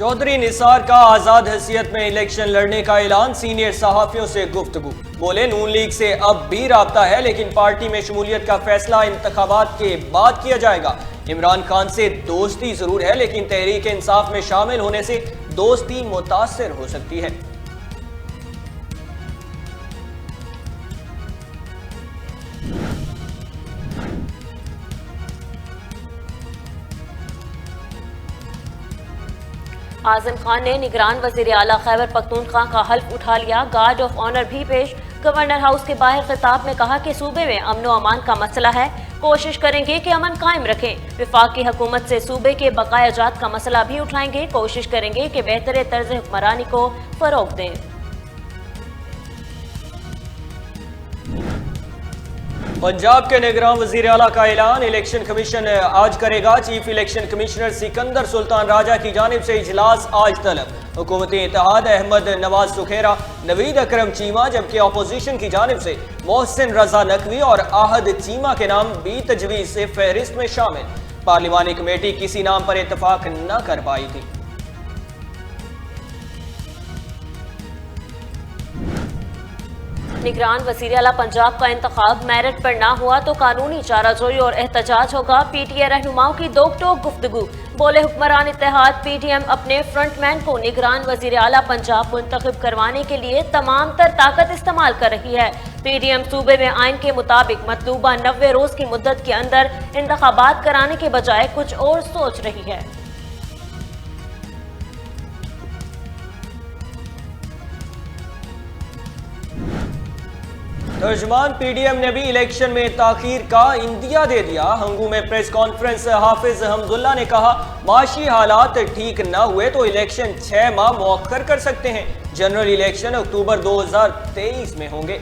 चौधरी निसार का आजाद हैसियत में इलेक्शन लड़ने का ऐलान, सीनियर सहाफियों से गुफ्तगू। बोले नून लीग से अब भी राब्ता है लेकिन पार्टी में शमूलियत का फैसला इंतखाबात के बाद किया जाएगा। इमरान खान से दोस्ती जरूर है लेकिन तहरीक इंसाफ में शामिल होने से दोस्ती मुतासिर हो सकती है। आजम खान ने निगरान वजीर आला खैबर पख्तूनख्वा का हल्फ उठा लिया। गार्ड ऑफ ऑनर भी पेश। गवर्नर हाउस के बाहर खिताब में कहा कि सूबे में अमन व अमान का मसला है, कोशिश करेंगे कि अमन कायम रखें। विफाकी हुकूमत से सूबे के बकाया जात का मसला भी उठाएंगे, कोशिश करेंगे कि बेहतर तर्ज हुक्मरानी को फरोग दें। पंजाब के निगरान वजीर आला का ऐलान, इलेक्शन कमीशन आज करेगा। Chief election commissioner Sikandar Sultan Raja की जानिब से इजलास आज तलब। हुकूमती इत्तेहाद अहमद नवाज सुखेरा, नवीद अकरम चीमा, जबकि अपोजिशन की जानिब से मोहसिन रजा नकवी और आहद चीमा के नाम भी तजवीज से फहरिस्त में शामिल। पार्लिमानी कमेटी किसी नाम पर इतफाक न कर पाई थी। निगरान वज़ीर आला पंजाब का इंतखाब मेरिट पर ना हुआ तो कानूनी चाराजोई और एहतजाज होगा। पीटीआई रहनुमाओं की दो टोक गुफ्तगू। बोले हुक्मरान इत्तेहाद पीडीएम अपने फ्रंटमैन को निगरान वज़ीर आला पंजाब मुंतखब करवाने के लिए तमाम तर ताकत इस्तेमाल कर रही है। पीडीएम सूबे में आइन के मुताबिक मतलूबा 90 रोज की मुद्दत के अंदर इंतखाबात कराने के बजाय कुछ और सोच रही है। तर्जमान पीडीएम ने भी इलेक्शन में ताखीर का इंदिया दे दिया। हंगू में प्रेस कॉन्फ्रेंस हाफिज हमदुल्ला ने कहा, माशी हालात ठीक न हुए तो इलेक्शन 6 माह मौखर कर सकते हैं। जनरल इलेक्शन अक्टूबर 2023 में होंगे।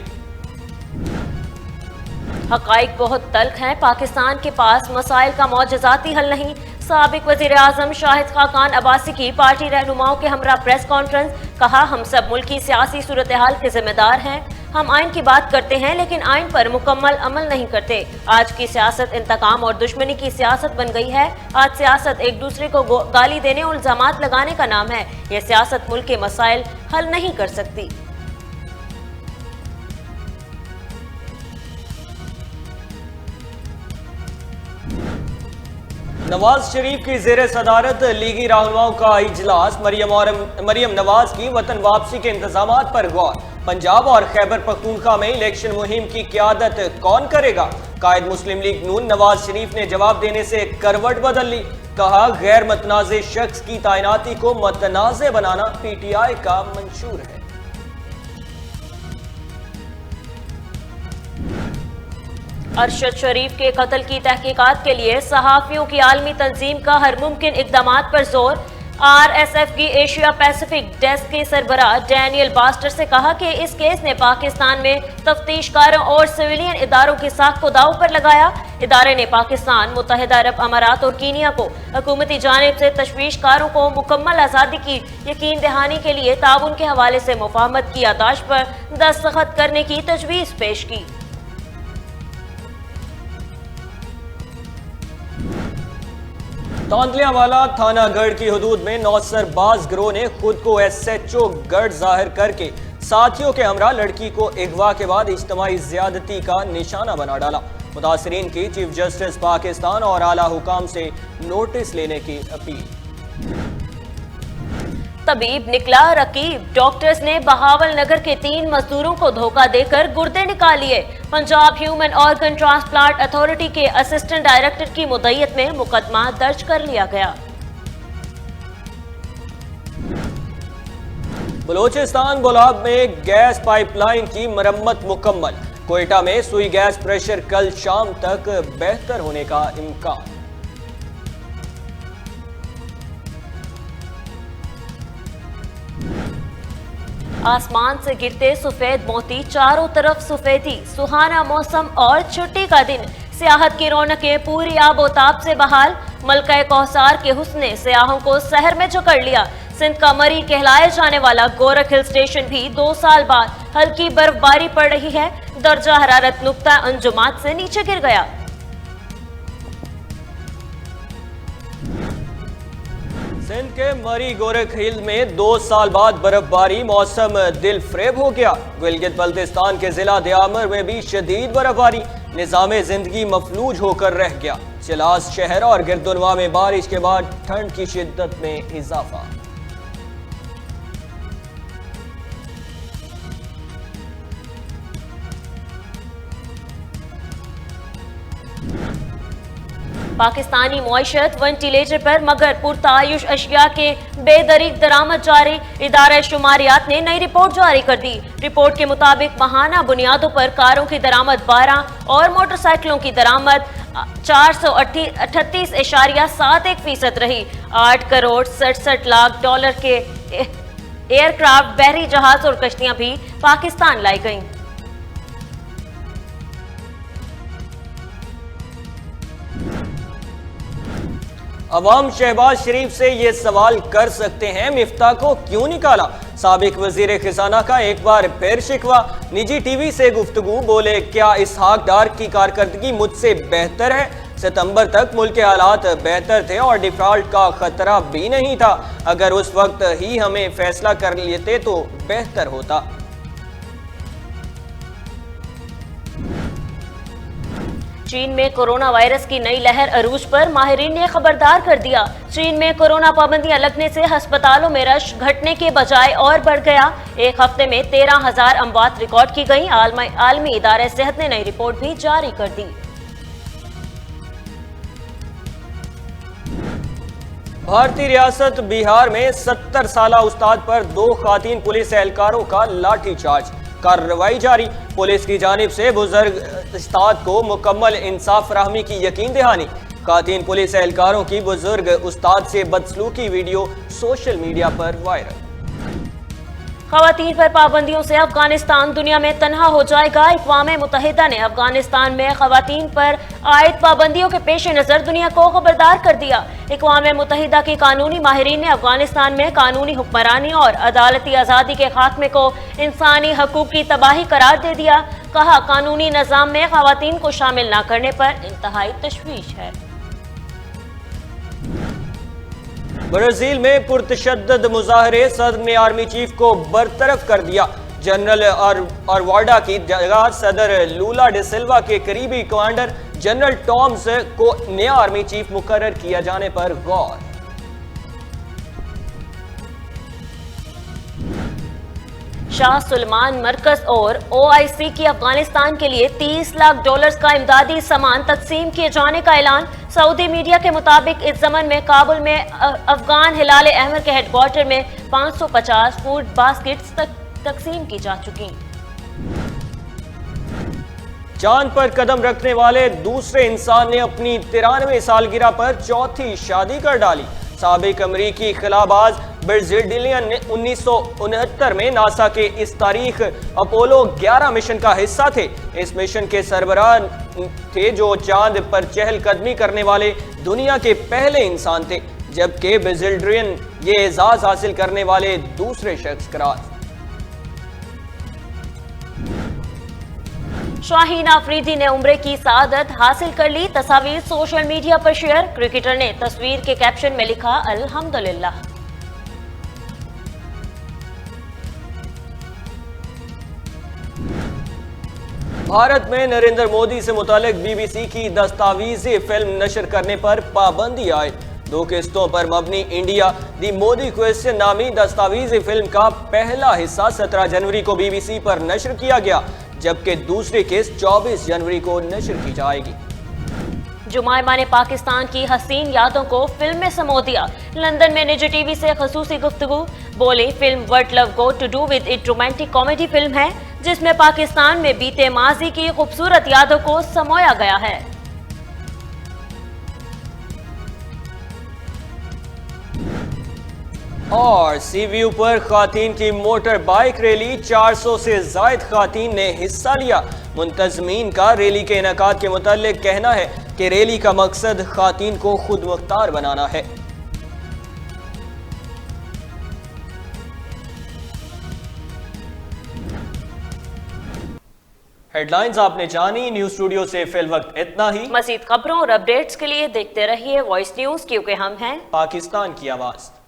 हकाइक बहुत तल्ख हैं, पाकिस्तान के पास मसाइल का मौजज़ाती हल नहीं। साबिक वज़ीर आज़म शाहिद खाकान अब्बासी की पार्टी रहनुमाओं के हमरा प्रेस कॉन्फ्रेंस, कहा हम सब मुल्क की सियासी सूरत हाल के जिम्मेदार हैं। हम आइन की बात करते हैं लेकिन आइन पर मुकम्मल अमल नहीं करते। आज की सियासत इंतकाम और दुश्मनी की सियासत बन गई है। आज सियासत एक दूसरे को गाली देने और इल्जामात लगाने का नाम है। यह सियासत मुल्क के मसाइल हल नहीं कर सकती। नवाज शरीफ की जेर सदारत लीगी रहनुमाओं का इजलास। मरियम नवाज की वतन वापसी के इंतजामात पर गौर। पंजाब और खैबर पख्तूनख्वा में इलेक्शन मुहिम की क़यादत कौन करेगा? कायद मुस्लिम लीग नून नवाज शरीफ ने जवाब देने से करवट बदल ली। कहा, गैर मतनाज़े शख्स की तैनाती को मतनाज़े बनाना पीटीआई का मंशूर है। अरशद शरीफ के कत्ल की तहकीकात के लिए सहाफ़ियों की आलमी तंजीम का हर मुमकिन इक़दामात पर जोर। RSF की एशिया पैसिफिक डेस्क के सरबराह डैनियल बास्टर से कहा कि इस केस ने पाकिस्तान में तफ्तीशकारों और सिविलियन इदारों की साख को दाव पर लगाया। इदारे ने पाकिस्तान, मुत्तहिदा अरब अमारात और कीनिया को हुकूमती जानिब से तशवीशकारों को मुकम्मल आज़ादी की यकीन दहानी के लिए ताउन के हवाले से मुफाहमत की यादाश्त पर दस्तखत करने की तजवीज़ पेश की। तांदलियावाला थाना गढ़ की हदूद में नौसरबाज गिरोह ने खुद को SHO गढ़ जाहिर करके साथियों के हमरा लड़की को अगवा के बाद इज्तिमाई ज्यादती का निशाना बना डाला। मुतासरीन की चीफ जस्टिस पाकिस्तान और आला हुकाम से नोटिस लेने की अपील। तबीब निकला रकीब। डॉक्टर्स ने बहावल नगर के 3 मजदूरों को धोखा देकर गुर्दे निकाल लिए। Punjab human organ transplant authority के असिस्टेंट डायरेक्टर की मुद्दत में मुकदमा दर्ज कर लिया गया। बलोचिस्तान बुलाब में गैस पाइपलाइन की मरम्मत मुकम्मल। कोयटा में सुई गैस प्रेशर कल शाम तक बेहतर होने का इम्कान। आसमान से गिरते सफेद मोती, चारों तरफ सफेदी, सुहाना मौसम और छुट्टी का दिन। सियाहत की रौनकें पूरी आबोताब से बहाल। मलका कौसार के हुस्ने सियाहों को शहर में जकड़ लिया। सिंध का मरी कहलाए जाने वाला गोरख हिल स्टेशन भी 2 साल बाद हल्की बर्फबारी पड़ रही है। दर्जा हरारत नुक्ता अंजुमात से नीचे गिर गया। सिंध के मरी गोरख हिल में 2 साल बाद बर्फबारी, मौसम दिल फरेब हो गया। गिलगित बल्तिस्तान के जिला दयामर में भी शदीद बर्फबारी, निज़ामे जिंदगी मफलूज होकर रह गया। चिलास शहर और गिरदुनवा में बारिश के बाद ठंड की शिद्दत में इजाफा। पाकिस्तानी मुआशत वेंटिलेटर पर मगर पुरतायुश अशिया के बेदरीक दरामद जारी। इदारा शुमारियात ने नई रिपोर्ट जारी कर दी। रिपोर्ट के मुताबिक माहाना बुनियादों पर कारों की दरामद 12 और मोटरसाइकिलों की दरामद 438.71% रही। 8 करोड़ 67 लाख डॉलर के एयरक्राफ्ट, बहरी जहाज और कश्तियां भी पाकिस्तान लाई गईं। अवाम शहबाज शरीफ से ये सवाल कर सकते हैं, मिफ्ता को क्यों निकाला? साबिक वजीर खजाना का एक बार फिर शिकवा। निजी टीवी से गुफ्तगू, बोले क्या इसहाक डार की कारकर्दगी मुझसे बेहतर है? सितंबर तक मुल्क के हालात बेहतर थे और डिफॉल्ट का खतरा भी नहीं था। अगर उस वक्त ही हमें फैसला कर लेते तो बेहतर होता। चीन में कोरोना वायरस की नई लहर अरूज पर, माहिरीन ने खबरदार कर दिया। चीन में कोरोना पाबंदियां लगने से अस्पतालों में रश घटने के बजाय और बढ़ गया। एक हफ्ते में 13,000 अमवात रिकॉर्ड की गई। आलमी इदारे सेहत ने नई रिपोर्ट भी जारी कर दी। भारतीय रियासत बिहार में 70 साला उस्ताद पर 2 खातीन पुलिस एहलकारों का लाठीचार्ज, कार्रवाई जारी। पुलिस की जानिब से बुजुर्ग उस्ताद को मुकम्मल इंसाफ फराहमी की यकीन दहानी। खातीन पुलिस एहलकारों की बुजुर्ग उस्ताद से बदसलूकी वीडियो सोशल मीडिया पर वायरल। खवातीन पर पाबंदियों से अफगानिस्तान दुनिया में तन्हा हो जाएगा। अक़वाम मुत्तहिदा ने अफगानिस्तान में खवातीन पर आयद पाबंदियों के पेश नज़र दुनिया को खबरदार कर दिया। अक़वाम मुत्तहिदा की कानूनी माहिरीन ने अफगानिस्तान में कानूनी हुक्मरानी और अदालती आज़ादी के खात्मे को इंसानी हकूक़ की तबाही करार दे दिया। कहा, कानूनी निज़ाम में खवातीन को शामिल न करने पर इंतहाई तशवीश है। ब्राजील में पुरतशद्दद मुजाहरे, सदर ने आर्मी चीफ को बरतरफ कर दिया। जनरल अरवाडा की जगह सदर लूला डे सिल्वा के करीबी कमांडर जनरल टॉम्स को नया आर्मी चीफ मुकर्रर किया जाने पर गौर। शाह सुलेमान मरकज और OIC की अफगानिस्तान के लिए $30 लाख का इमदादी सामान तकसीम किए जाने का ऐलान। सऊदी मीडिया के मुताबिक इस जमन में काबुल में अफगान हिलाल अहमर के हेडक्वार्टर में 550 फूड बास्केट्स तकसीम की जा चुकी। चांद पर कदम रखने वाले दूसरे इंसान ने अपनी 93 सालगिरह पर चौथी शादी कर डाली। साबिक अमरीकी खिलाबाज ब्राजीलियन ने 1969 में नासा के इस तारीख अपोलो 11 मिशन का हिस्सा थे। इस मिशन के सरबराह थे जो चांद पर चहलकदमी करने वाले दुनिया के पहले इंसान थे, जबकि ब्राजीलियन ये एजाज हासिल करने वाले दूसरे शख्स करार। शाहीन आफरीदी ने उम्रे की सआदत हासिल कर ली। तस्वीर सोशल मीडिया पर शेयर। क्रिकेटर ने तस्वीर के कैप्शन में लिखा, अल्हम्दुलिल्लाह। भारत में नरेंद्र मोदी से मुतालिक BBC की दस्तावेजी फिल्म नशर करने पर पाबंदी आए। 2 किस्तों पर मबनी इंडिया दी मोदी क्वेश्चन नामी दस्तावेजी फिल्म का पहला हिस्सा 17 जनवरी को BBC पर नशर किया गया, जबकि दूसरी किस्त 24 जनवरी को नशर की जाएगी। जुमाइमा ने पाकिस्तान की हसीन यादों को फिल्म में समो दिया। लंदन में निजी टीवी से खसूसी गुफ्तगू, बोली film what love got to do with it romantic comedy film है जिसमें पाकिस्तान में बीते माजी की खूबसूरत यादों को समोया गया है। और सीव्यू पर खातीन की मोटर बाइक रैली, 400 से जायद खातीन ने हिस्सा लिया। मुंतजमीन का रैली के इनेकाद के मुतालिक कहना है कि रैली का मकसद खातीन को खुद मुख्तार बनाना है। हेडलाइंस आपने जानी। न्यूज स्टूडियो से फिल वक्त इतना ही। मजीद खबरों और अपडेट्स के लिए देखते रहिए वॉइस न्यूज, क्योंकि हम हैं पाकिस्तान की आवाज।